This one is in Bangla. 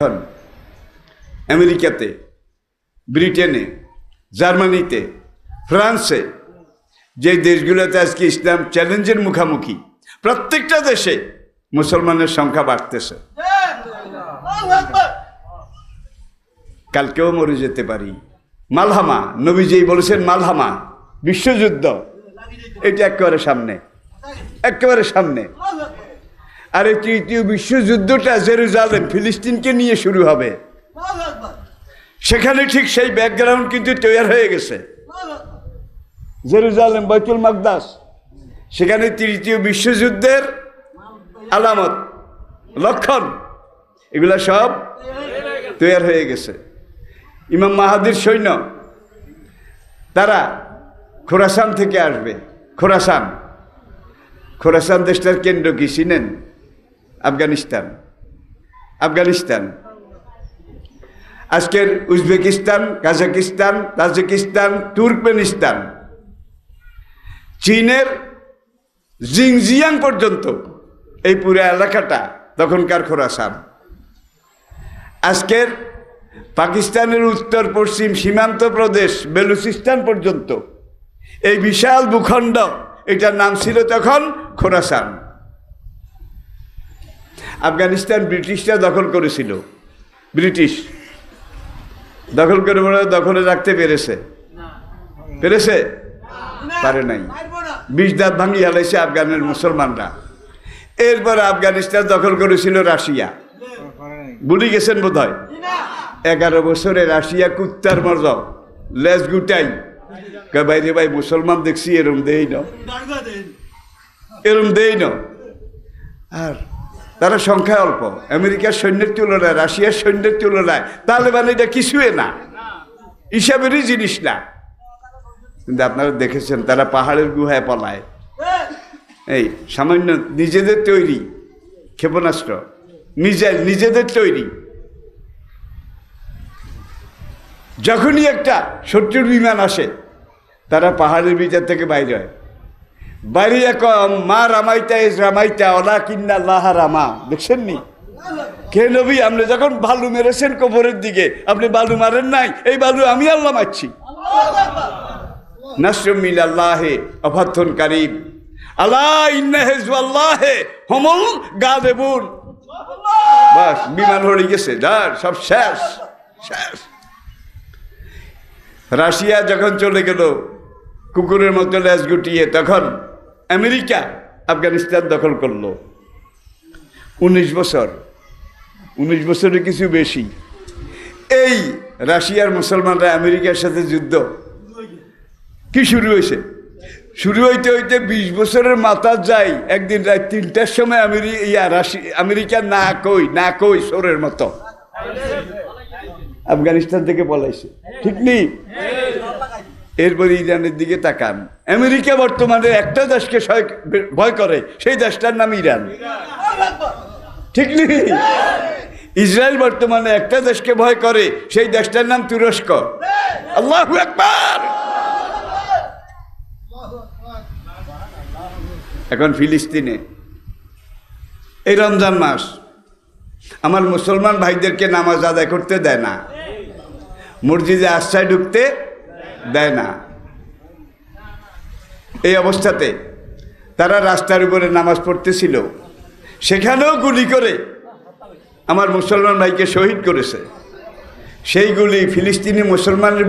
এখন আমেরিকাতে, ব্রিটেনে, জার্মানিতে, ফ্রান্সে, যে দেশগুলোতে আজকে ইসলাম চ্যালেঞ্জের মুখোমুখি, প্রত্যেকটা দেশে মুসলমানের সংখ্যা বাড়তেছে। কালকেও মরে যেতে পারি। মালহামা, নবীজি বলেছেন মালহামা, বিশ্বযুদ্ধ, এটা একেবারে সামনে, একেবারে সামনে। আর এই তৃতীয় বিশ্বযুদ্ধটা জেরুজালেম, ফিলিস্তিনকে নিয়ে শুরু হবে। সেখানে ঠিক সেই ব্যাকগ্রাউন্ড কিন্তু তৈরি হয়ে গেছে। জেরুজালেম, বাইতুল মাকদাস, সেখানে তৃতীয় বিশ্বযুদ্ধের আলামত, লক্ষণ, এগুলা সব তৈরি হয়ে গেছে। ইমাম মাহাদির সৈন্য তারা খোরাসান থেকে আসবে। খোরাসান, খোরাসান দেশটার কেন্দ্র কি চিনেন? আফগানিস্তান। আফগানিস্তান আজকের উজবেকিস্তান, কাজাকিস্তান, তাজিকিস্তান, তুর্কমেনিস্তান, চীনের জিনজিয়াং পর্যন্ত এই পুরো এলাকাটা তখনকার খোরাসান। আজকের পাকিস্তানের উত্তর পশ্চিম সীমান্ত প্রদেশ বেলুচিস্তান পর্যন্ত এই বিশাল ভূখণ্ড, এটার নাম ছিল তখন খোরাসান। আফগানিস্তান ব্রিটিশরা দখল করেছিল। ব্রিটিশ দখল করে দখলে রাখতে পেরেছে? পেরেছে? পারে নাই। 20 দাঁত ভাঙিয়ে হালাইছে আফগানের মুসলমানরা। এরপর আফগানিস্তান দখল করেছিল রাশিয়া। ভুলে গেছেন বোধ হয়। 11 বছরে রাশিয়া কুত্তার মর্দ লেজ গুটাই বাইরে ভাই মুসলমান দেখছি এরম দেই না, এরম দেই না। আর তারা সংখ্যায় অল্প, আমেরিকার সৈন্যের তুলনায়, রাশিয়ার সৈন্যের তুলনায় তালেবান এটা কিছুই না, হিসাবেরই জিনিস না। কিন্তু আপনারা দেখেছেন তারা পাহাড়ের গুহায় পলায়। এই সামান্য নিজেদের তৈরি ক্ষেপণাস্ত্র, নিজেদের তৈরি। যখনই একটা শত্রুর বিমান আসে, তারা পাহাড়ের ভিতর থেকে বাইরে হয়। বাইরে মা রামাইতা এস রামাইতা ওলা কিন্না লাহা রামা। দেখছেন নি? কে নবী, আপনি যখন বালু মেরেছেন কবরের দিকে, আপনি বালু মারেন নাই, এই বালু আমি আল্লাহ মারছি। নাসরুম মিনাল্লাহি ওয়া ফাতহুন কারীব, আলা ইন্না হিজবাল্লাহি হুমুল গালিবুন। বাস, বিমান হয়ে গেছে, সব শেষ শেষ। রাশিয়া যখন চলে গেল কুকুরের মতো লেজ গুটিয়ে, তখন আমেরিকা আফগানিস্তান দখল করলো। 19 বছর, 19 বছরের কিছু বেশি। এই রাশিয়ার মুসলমানরা আমেরিকার সাথে যুদ্ধ কি শুরু হয়েছে? শুরু হইতে হইতে 20 বছরের মাথা যায়। একদিন রাত 3টার সময় আমেরিকা না কই সোরের মতো আফগানিস্তান থেকে পলাইছে। ঠিক নেই? এরপরে ইরানের দিকে তাকান। আমেরিকা বর্তমানে একটা দেশকে ভয় করে, সেই দেশটার নাম ইরান। ঠিক নেই? ইসরায়েল বর্তমানে একটা দেশকে ভয় করে, সেই দেশটার নাম তুরস্ক। আল্লাহু আকবার। এখন ফিলিস্তিনে এই রমজান মাস আমার মুসলমান ভাইদেরকে নামাজ আদায় করতে দেয় না, মসজিদে আশ্রয় ঢুকতে দেয় না। এই অবস্থাতে তারা রাস্তার উপরে নামাজ পড়তেছিল, সেখানেও গুলি করে আমার মুসলমান ভাইকে শহীদ করেছে। সেই গুলি ফিলিস্তিনি মুসলমানের